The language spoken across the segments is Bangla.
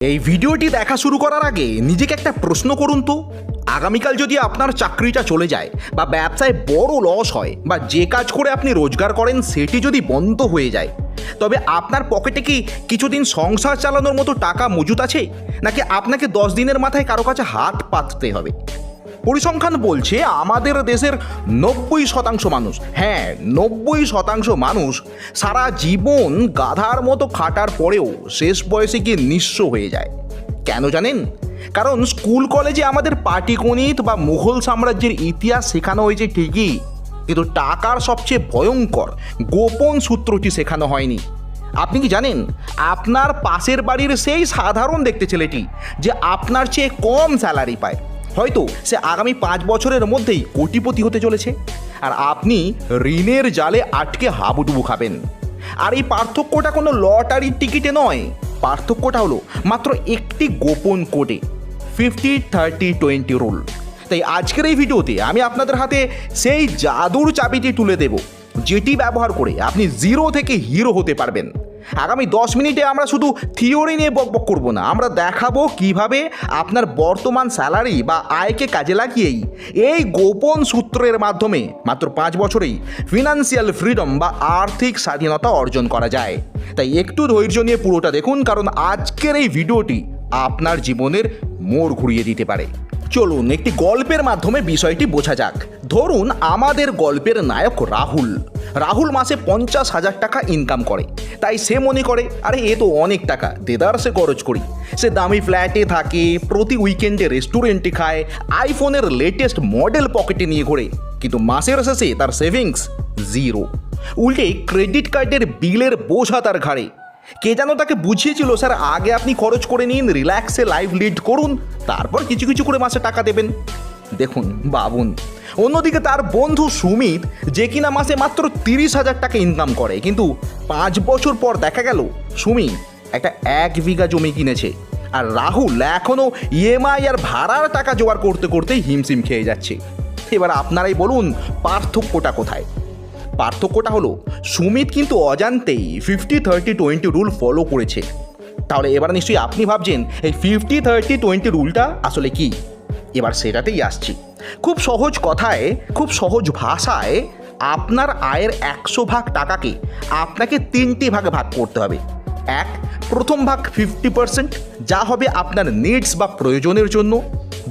এই ভিডিওটি দেখা শুরু করার আগে নিজেকে একটা প্রশ্ন করুন তো, আগামীকাল যদি আপনার চাকরিটা চলে যায় বা ব্যবসায় বড় লস হয় বা যে কাজ করে আপনি রোজগার করেন সেটি যদি বন্ধ হয়ে যায়, তবে আপনার পকেটে কি কিছুদিন সংসার চালানোর মতো টাকা মজুত আছে, নাকি আপনাকে 10 দিনের মাথায় কারো কাছে হাত পাততে হবে? পরিসংখ্যান বলছে আমাদের দেশের 90% মানুষ, হ্যাঁ 90% মানুষ সারা জীবন গাধার মতো খাটার পরেও শেষ বয়সে গিয়ে নিঃস্ব হয়ে যায়। কেন জানেন? কারণ স্কুল কলেজে আমাদের পাটিগণিত বা মুঘল সাম্রাজ্যের ইতিহাস শেখানো হয়েছে ঠিকই, কিন্তু টাকার সবচেয়ে ভয়ঙ্কর গোপন সূত্রটি শেখানো হয়নি। আপনি কি জানেন আপনার পাশের বাড়ির সেই সাধারণ দেখতে ছেলেটি যে আপনার চেয়ে কম স্যালারি পায়, হয়তো সে আগামী 5 বছরের মধ্যেই কোটিপতি হতে চলেছে, আর আপনি ঋণের জালে আটকে হাবুডুবু খাবেন। আর এই পার্থক্যটা কোনো লটারির টিকিটে নয়, পার্থক্যটা হলো মাত্র একটি গোপন কোডে, 50-30-20 রুল। তাই আজকের এই ভিডিওতে আমি আপনাদের হাতে সেই জাদুর চাবিটি তুলে দেব, যেটি ব্যবহার করে আপনি জিরো থেকে হিরো হতে পারবেন। আগামী 10 মিনিটে আমরা শুধু থিওরি নিয়ে বকবক করব না, আমরা দেখাবো কিভাবে আপনার বর্তমান স্যালারি বা আয়কে কাজে লাগিয়েই এই গোপন সূত্রের মাধ্যমে মাত্র 5 বছরেই ফিনান্সিয়াল ফ্রিডম বা আর্থিক স্বাধীনতা অর্জন করা যায়। তাই একটু ধৈর্য নিয়ে পুরোটা দেখুন, কারণ আজকের এই ভিডিওটি আপনার জীবনের মোড় ঘুরিয়ে দিতে পারে। চলুন একটি গল্পের মাধ্যমে বিষয়টি বোঝা যাক। ধরুন আমাদের গল্পের নায়ক রাহুল মাসে 50,000 টাকা ইনকাম করে। তাই সে মনে করে, আরে এ তো অনেক টাকা, দেদারসে খরচ করি। সে দামি ফ্ল্যাটে থাকে, প্রতি উইকেন্ডে রেস্টুরেন্টে খায়, আইফোনের লেটেস্ট মডেল পকেটে নিয়ে ঘোরে, কিন্তু মাসের শেষে তার সেভিংস জিরো। উল্টে ক্রেডিট কার্ডের বিলের বোঝা তার ঘাড়ে। কে যেন তাকে বুঝিয়েছিল, স্যার আগে আপনি খরচ করে নিন, রিল্যাক্সে লাইফ লিড করুন, তারপর কিছু কিছু করে মাসে টাকা দেবেন। দেখুন ভাবুন, অন্যদিকে তার বন্ধু সুমিত, যে কিনা মাসে মাত্র 30,000 টাকা ইনকাম করে, কিন্তু 5 বছর পর দেখা গেল সুমিত একটা 1 বিঘা জমি কিনেছে, আর রাহুল এখনও ইএমআই আর ভাড়ার টাকা জোগাড় করতে করতেই হিমশিম খেয়ে যাচ্ছে। এবার আপনারাই বলুন পার্থক্যটা কোথায়? পার্থক্যটা হলো সুমিত কিন্তু অজান্তেই 50-30-20 রুল ফলো করেছে। তাহলে এবার নিশ্চয়ই আপনি ভাবছেন এই 50-30-20 রুলটা আসলে কি? এবার সেটাতেই আসছি। খুব সহজ কথায়, খুব সহজ ভাষায়, আপনার আয়ের 100 ভাগ টাকাকে আপনাকে 3টি ভাগে ভাগ করতে হবে। প্রথম ভাগ 50%, যা হবে আপনার নিডস বা প্রয়োজনের জন্য।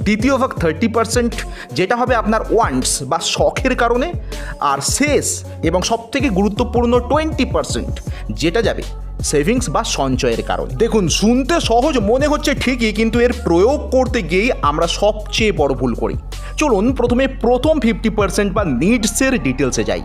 দ্বিতীয় ভাগ 30%, যেটা হবে আপনার ওয়ান্টস বা শখের কারণে। আর শেষ এবং সবথেকে গুরুত্বপূর্ণ 20%, যেটা যাবে সেভিংস বা সঞ্চয়ের কারণে। দেখুন, শুনতে সহজ মনে হচ্ছে ঠিকই, কিন্তু এর প্রয়োগ করতে গিয়েই আমরা সবচেয়ে বড় ভুল করি। চলুন প্রথমে প্রথম 50% বা নিডসের ডিটেলসে যাই।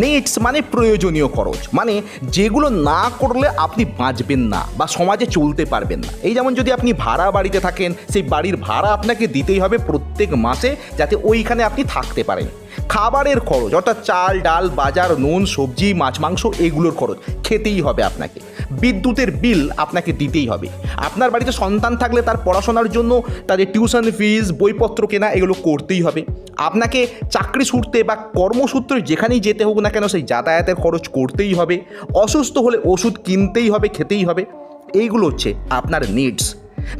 নিডস মানে প্রয়োজনীয় খরচ, মানে যেগুলো না করলে আপনি বাঁচবেন না বা সমাজে চলতে পারবেন না। এই যেমন যদি আপনি ভাড়া বাড়িতে থাকেন, সেই বাড়ির ভাড়া আপনাকে দিতেই হবে প্রত্যেক মাসে, যাতে ওইখানে আপনি থাকতে পারেন। খাবারের খরচ, অর্থাৎ চাল ডাল বাজার, নুন সবজি মাছ মাংস, এগুলোর খরচ খেতেই হবে আপনাকে। বিদ্যুতের বিল আপনাকে দিতেই হবে। আপনার বাড়িতে সন্তান থাকলে তার পড়াশোনার জন্য তাদের টিউশন ফিস, বইপত্র কেনা, এগুলো করতেই হবে। আপনাকে চাকরি সূত্রে বা কর্মসূত্রে যেখানেই যেতে হোক না কেন, সেই যাতায়াতের খরচ করতেই হবে। অসুস্থ হলে ওষুধ কিনতেই হবে, খেতেই হবে। এইগুলো হচ্ছে আপনার নিডস।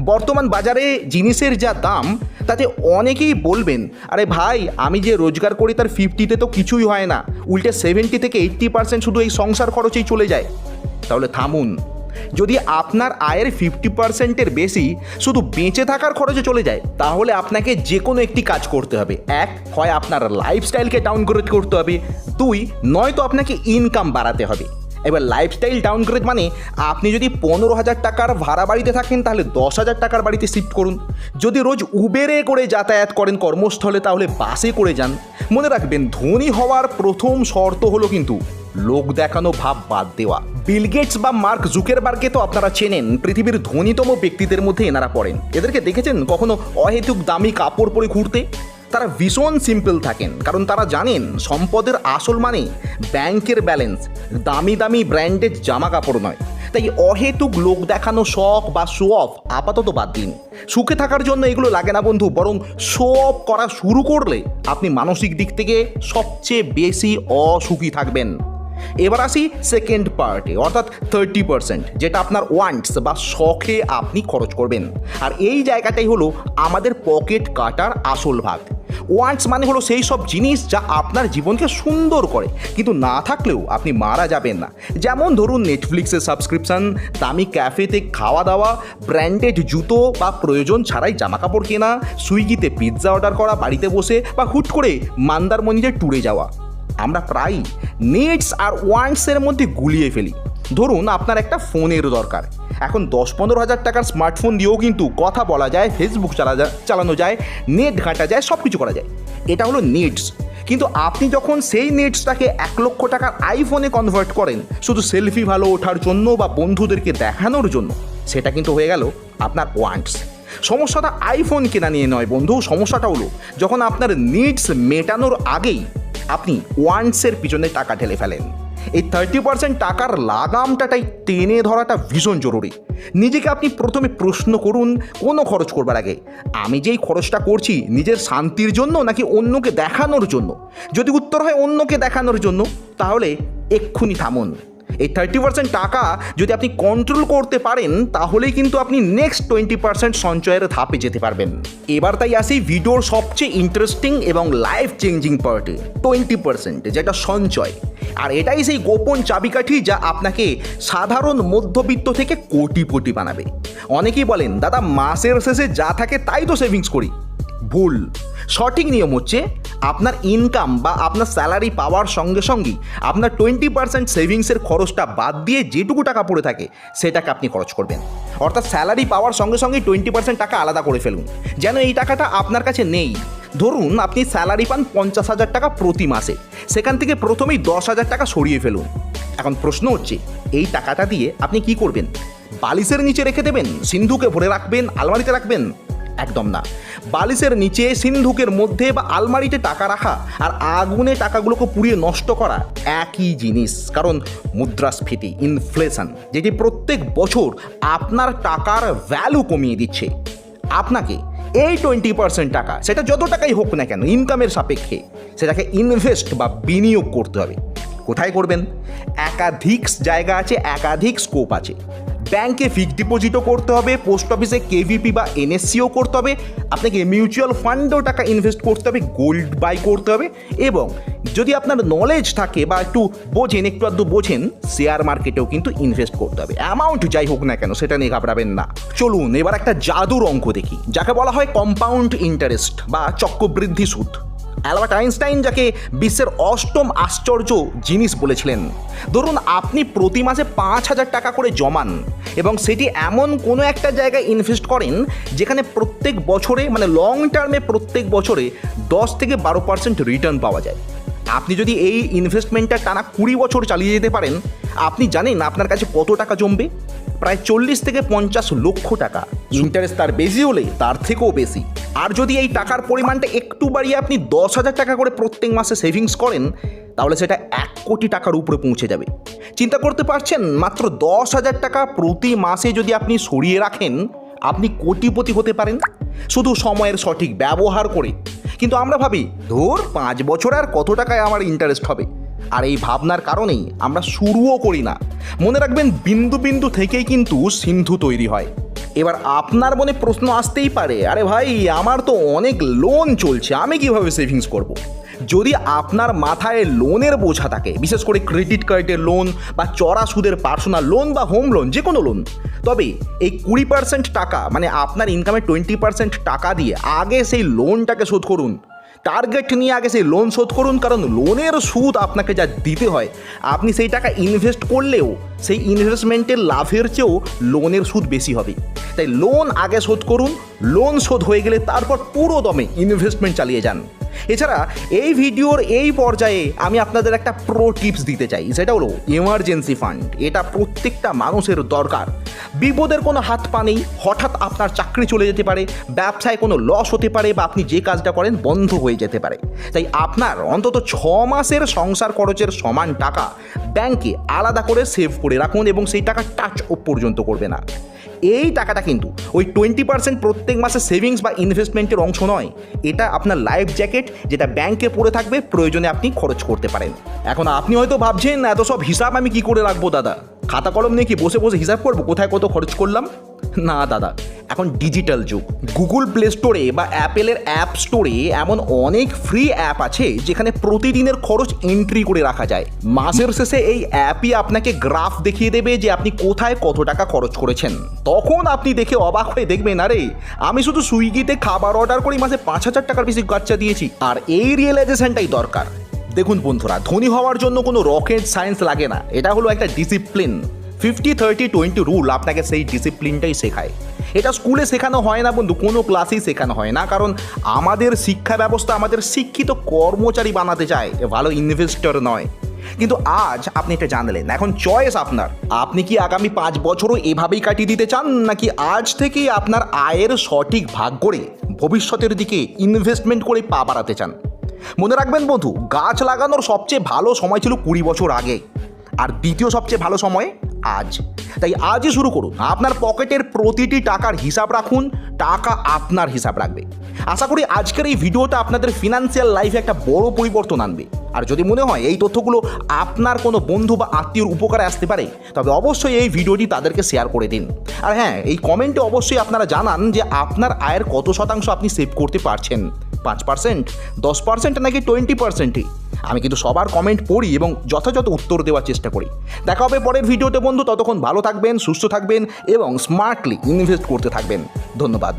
বর্তমান বাজারে জিনিসের যা দাম, তাতে অনেকেই বলবেন, আরে ভাই আমি যে রোজগার করি তার 50তে তো কিছুই হয় না, উল্টে 70-80% শুধু এই সংসার খরচেই চলে যায়। তাহলে থামুন, যদি আপনার আয়ের 50%-এর বেশি শুধু বেঁচে থাকার খরচে চলে যায়, তাহলে আপনাকে যে কোনো একটি কাজ করতে হবে। হয় আপনার লাইফস্টাইলকে ডাউনগ্রেড করতে হবে, নয়তো আপনাকে ইনকাম বাড়াতে হবে। এবার লাইফস্টাইল ডাউনগ্রেড মানে আপনি যদি 15,000 টাকার ভাড়া বাড়িতে থাকেন, তাহলে 10,000 টাকার বাড়িতে শিফট করুন। যদি রোজ উবেরে করে যাতায়াত করেন কর্মস্থলে, তাহলে বাসে করে যান। মনে রাখবেন, ধনী হওয়ার প্রথম শর্ত হলো কিন্তু লোক দেখানো ভাব বাদ দেওয়া। বিল গেটস বা মার্ক জুকারবার্গকে তো আপনারা চেনেন, পৃথিবীর ধনীতম ব্যক্তিদের মধ্যে এনারা পড়েন। এদেরকে দেখেছেন কখনো অহেতুক দামি কাপড় পরে ঘুরতে? তারা ভীষণ সিম্পল থাকেন, কারণ তারা জানেন সম্পদের আসল মানে ব্যাংকের ব্যালেন্স, দামি দামি ব্র্যান্ডেড জামা কাপড় নয়। তাই অহেতুক লোক দেখানো শখ বা শো অফ আপাতত বাদ দিন। সুখে থাকার জন্য এগুলো লাগে না বন্ধু, বরং শো অফ করা শুরু করলে আপনি মানসিক দিক থেকে সবচেয়ে বেশি অসুখী থাকবেন। এবার আসি সেকেন্ড পার্টে, অর্থাৎ 30%, যেটা আপনার ওয়ান্টস বা শখে আপনি খরচ করবেন। আর এই জায়গাটাই হলো আমাদের পকেট কাটার আসল ভাগ। ওয়ান্টস মানে হলো সেই সব জিনিস যা আপনার জীবনকে সুন্দর করে, কিন্তু না থাকলেও আপনি মারা যাবেন না। যেমন ধরুন নেটফ্লিক্সের সাবস্ক্রিপশন, দামি ক্যাফেতে খাওয়া দাওয়া, ব্র্যান্ডেড জুতো বা প্রয়োজন ছাড়াই জামাকাপড় কেনা, সুইগিতে পিৎজা অর্ডার করা বাড়িতে বসে, বা হুট করে মন্দারমণিতে ট্যুরে যাওয়া। আমরা প্রায়ই নিডস আর ওয়ান্টসের মধ্যে গুলিয়ে ফেলি। ধরুন আপনার একটা ফোনের দরকার, এখন 10-15 হাজার টাকার স্মার্টফোন দিয়েও কিন্তু কথা বলা যায়, ফেসবুক চালানো যায়, নেট ঘাঁটা যায়, সব কিছু করা যায়। এটা হলো নিডস। কিন্তু আপনি যখন সেই নিডসটাকে 1 লক্ষ টাকার আইফোনে কনভার্ট করেন শুধু সেলফি ভালো ওঠার জন্য বা বন্ধুদেরকে দেখানোর জন্য, সেটা কিন্তু হয়ে গেল আপনার ওয়ান্টস। সমস্যাটা আইফোন কেনা নিয়ে নয় বন্ধু, সমস্যাটা হলো যখন আপনার নিডস মেটানোর আগেই আপনি ওয়ান্টসের পিছনে টাকা ঢেলে ফেলেন। এই 30% টাকার লাগামটাই টেনে ধরাটা ভীষণ জরুরি। নিজেকে আপনি প্রথমে প্রশ্ন করুন কোনো খরচ করবার আগে, আমি যেই খরচটা করছি নিজের শান্তির জন্য নাকি অন্যকে দেখানোর জন্য? যদি উত্তর হয় অন্যকে দেখানোর জন্য, তাহলে এক্ষুনি থামুন। এই 30% টাকা যদি আপনি কন্ট্রোল করতে পারেন, তাহলেই কিন্তু আপনি নেক্সট 20% সঞ্চয়ের ধাপে যেতে পারবেন। এবার তাই আসি ভিডিওর সবচেয়ে ইন্টারেস্টিং এবং লাইফ চেঞ্জিং পার্টে, 20%, যেটা সঞ্চয়। আর এটাই সেই গোপন চাবিকাঠি যা আপনাকে সাধারণ মধ্যবিত্ত থেকে কোটিপতি বানাবে। অনেকেই বলেন, দাদা মাসের শেষে যা থাকে তাই তো সেভিংস করি। ভুল। সঠিক নিয়ম হচ্ছে আপনার ইনকাম বা আপনার স্যালারি পাওয়ার সঙ্গে সঙ্গেই আপনার 20% সেভিংসের খরচটা বাদ দিয়ে যেটুকু টাকা পড়ে থাকে সেটাকে আপনি খরচ করবেন। অর্থাৎ স্যালারি পাওয়ার সঙ্গে সঙ্গেই 20% টাকা আলাদা করে ফেলুন, যেন এই টাকাটা আপনার কাছে নেই। ধরুন আপনি স্যালারি পান 50,000 টাকা প্রতি মাসে, সেখান থেকে প্রথমেই 10,000 টাকা সরিয়ে ফেলুন। এখন প্রশ্ন হচ্ছে, এই টাকাটা দিয়ে আপনি কি করবেন? বালিশের নিচে রেখে দেবেন, সিন্ধুকে ভরে রাখবেন, আলমারিতে রাখবেন? একদম না। বালিশের নিচে, সিন্ধুকের মধ্যে বা আলমারিতে টাকা রাখা আর আগুনে টাকাগুলোকে পুড়িয়ে নষ্ট করা একই জিনিস। কারণ মুদ্রাস্ফীতি, ইনফ্লেশন, যেটি প্রত্যেক বছর আপনার টাকার ভ্যালু কমিয়ে দিচ্ছে। আপনাকে এই 20% টাকা, সেটা যত টাকাই হোক না কেন ইনকামের সাপেক্ষে, সেটাকে ইনভেস্ট বা বিনিয়োগ করতে হবে। কোথায় করবেন? একাধিক জায়গা আছে, একাধিক স্কোপ আছে। ব্যাংকে ফিক্সড ডিপোজিটও করতে হবে, পোস্ট অফিসে কেভিপি বা এনএসসিও করতে হবে, আপনাকে মিউচুয়াল ফান্ডেও টাকা ইনভেস্ট করতে হবে, গোল্ড বাই করতে হবে, এবং যদি আপনার নলেজ থাকে বা একটু আধটু বোঝেন, শেয়ার মার্কেটেও কিন্তু ইনভেস্ট করতে হবে। অ্যামাউন্ট যাই হোক না কেন সেটা নিয়ে ঘাবড়াবেন না। চলুন এবার একটা জাদুর অঙ্ক দেখি, যাকে বলা হয় কম্পাউন্ড ইন্টারেস্ট বা চক্রবৃদ্ধি সুদ। অ্যালবার্ট আইনস্টাইন যাকে বিশ্বের অষ্টম আশ্চর্য জিনিস বলেছিলেন। ধরুন আপনি প্রতি মাসে 5,000 টাকা করে জমান এবং সেটি এমন কোনো একটা জায়গায় ইনভেস্ট করেন যেখানে প্রত্যেক বছরে, মানে লং টার্মে প্রত্যেক বছরে 10 থেকে 12% রিটার্ন পাওয়া যায়। আপনি যদি এই ইনভেস্টমেন্টটা টানা 20 বছর চালিয়ে যেতে পারেন, আপনি জানেন আপনার কাছে কত টাকা জমবে? প্রায় 40 থেকে 50 লক্ষ টাকা। ইন্টারেস্ট তার বেশি হলে তার থেকেও বেশি। আর যদি এই টাকার পরিমাণটা একটু বাড়িয়ে আপনি 10,000 টাকা করে প্রত্যেক মাসে সেভিংস করেন, তাহলে সেটা 1 কোটি টাকার উপরে পৌঁছে যাবে। চিন্তা করতে পারছেন, মাত্র 10,000 টাকা প্রতি মাসে যদি আপনি সরিয়ে রাখেন, আপনি কোটিপতি হতে পারেন শুধু সময়ের সঠিক ব্যবহার করে। কিন্তু আমরা ভাবি, ধর 5 বছর আর কত টাকায় আমার ইন্টারেস্ট হবে। আর এই ভাবনার কারণেই আমরা শুরুও করি না। মনে রাখবেন, বিন্দু বিন্দু থেকেই কিন্তু সিন্ধু তৈরি হয়। এবার আপনার মনে প্রশ্ন আসতেই পারে, আরে ভাই আমার তো অনেক লোন চলছে, আমি কিভাবে সেভিংস করব? যদি আপনার মাথায় লোনের বোঝা থাকে, বিশেষ করে ক্রেডিট কার্ডের লোন বা চড়া সুদের পার্সোনাল লোন বা হোম লোন, যে কোনো লোন, তবে এই 20% টাকা, মানে আপনার ইনকামের 20% টাকা দিয়ে আগে সেই লোনটাকে শোধ করুন। টার্গেট নিয়ে আগে সেই লোন শোধ করুন, কারণ লোনের সুদ আপনাকে যা দিতে হয়, আপনি সেই টাকা ইনভেস্ট করলেও সেই ইনভেস্টমেন্টের লাভের চেয়েও লোনের সুদ বেশি হবে। তাই লোন আগে শোধ করুন, লোন শোধ হয়ে গেলে তারপর পুরো দমে ইনভেস্টমেন্ট চালিয়ে যান। এছাড়া এই ভিডিওর এই পর্যায়ে আমি আপনাদের একটা প্রো টিপস দিতে চাই, সেটা হলো এমার্জেন্সি ফান্ড। এটা প্রত্যেকটা মানুষের দরকার। বিপদের কোনো হাত পা নেই, হঠাৎ আপনার চাকরি চলে যেতে পারে, ব্যবসায় কোনো লস হতে পারে, বা আপনি যে কাজটা করেন বন্ধ হয়ে যেতে পারে। তাই আপনার অন্তত 6 মাসের সংসার খরচের সমান টাকা ব্যাংকে আলাদা করে সেভ করে রাখুন এবং সেই টাকা টাচ পর্যন্ত করবে না। এই টাকাটা কিন্তু ওই 20% প্রত্যেক মাসে সেভিংস বা ইনভেস্টমেন্টের অংশ নয়, এটা আপনার লাইফ জ্যাকেট, যেটা ব্যাংকে পড়ে থাকবে, প্রয়োজনে আপনি খরচ করতে পারেন। এখন আপনি হয়তো ভাবছেন এত সব হিসাব আমি কি করে রাখবো দাদা, খাতা কলম নিয়ে কি বসে বসে হিসাব করবো কোথায় কত খরচ করলাম? না দাদা, এখন ডিজিটাল যুগ। গুগল প্লে স্টোরে বা অ্যাপেলের অ্যাপ স্টোরে এমন অনেক ফ্রি অ্যাপ আছে যেখানে প্রতিদিনের খরচ এন্ট্রি করে রাখা যায়। মাসের শেষে এই অ্যাপই আপনাকে গ্রাফ দেখিয়ে দেবে যে আপনি কোথায় কত টাকা খরচ করেছেন। তখন আপনি দেখে অবাক হয়ে দেখবেন, আরে আমি শুধু সুইগিতে খাবার অর্ডার করে মাসে 5,000 টাকার বেশি খরচা দিয়েছি। আর এই রিয়েলাইজেশনটাই দরকার। দেখুন বন্ধুরা, ধনী হওয়ার জন্য কোনো রকেট সায়েন্স লাগে না, এটা হলো একটা ডিসিপ্লিন। 50-30-20 রুল আপনাকে সেই ডিসিপ্লিনটাই শেখায়। এটা স্কুলে শেখানো হয় না বন্ধু, কোনো ক্লাসেই শেখানো হয় না, কারণ আমাদের শিক্ষা ব্যবস্থা আমাদের শিক্ষিত কর্মচারী বানাতে চায়, ভালো ইনভেস্টর নয়। কিন্তু আজ আপনি এটা জানলেন, এখন চয়েস আপনার। আপনি কি আগামী 5 বছরও এভাবেই কাটিয়ে দিতে চান, নাকি আজ থেকেই আপনার আয়ের সঠিক ভাগ করে ভবিষ্যতের দিকে ইনভেস্টমেন্ট করে পা বাড়াতে চান? মনে রাখবেন বন্ধু, গাছ লাগানোর সবচেয়ে ভালো সময় ছিল 20 বছর আগে, আর দ্বিতীয় সবচেয়ে ভালো সময় আজ। তাই আজই শুরু করুন। আপনার পকেটের প্রতিটি টাকার হিসাব রাখুন, টাকা আপনার হিসাব রাখবে। আশা করি আজকের এই ভিডিওটা আপনাদের ফিনান্সিয়াল লাইফে একটা বড় পরিবর্তন আনবে। আর যদি মনে হয় এই তথ্যগুলো আপনার কোনো বন্ধু বা আত্মীয়র উপকারে আসতে পারে, তবে অবশ্যই এই ভিডিওটি তাদেরকে শেয়ার করে দিন। আর হ্যাঁ, এই কমেন্টে অবশ্যই আপনারা জানান যে আপনার আয়ের কত শতাংশ আপনি সেভ করতে পারছেন। 5%, 10% নাকি 20%? আমি কিন্তু সবার কমেন্ট পড়ি এবং যথাযথ উত্তর দেওয়ার চেষ্টা করি। দেখা হবে পরের ভিডিওতে বন্ধু, ততক্ষণ ভালো থাকবেন, সুস্থ থাকবেন এবং স্মার্টলি ইনভেস্ট করতে থাকবেন। ধন্যবাদ।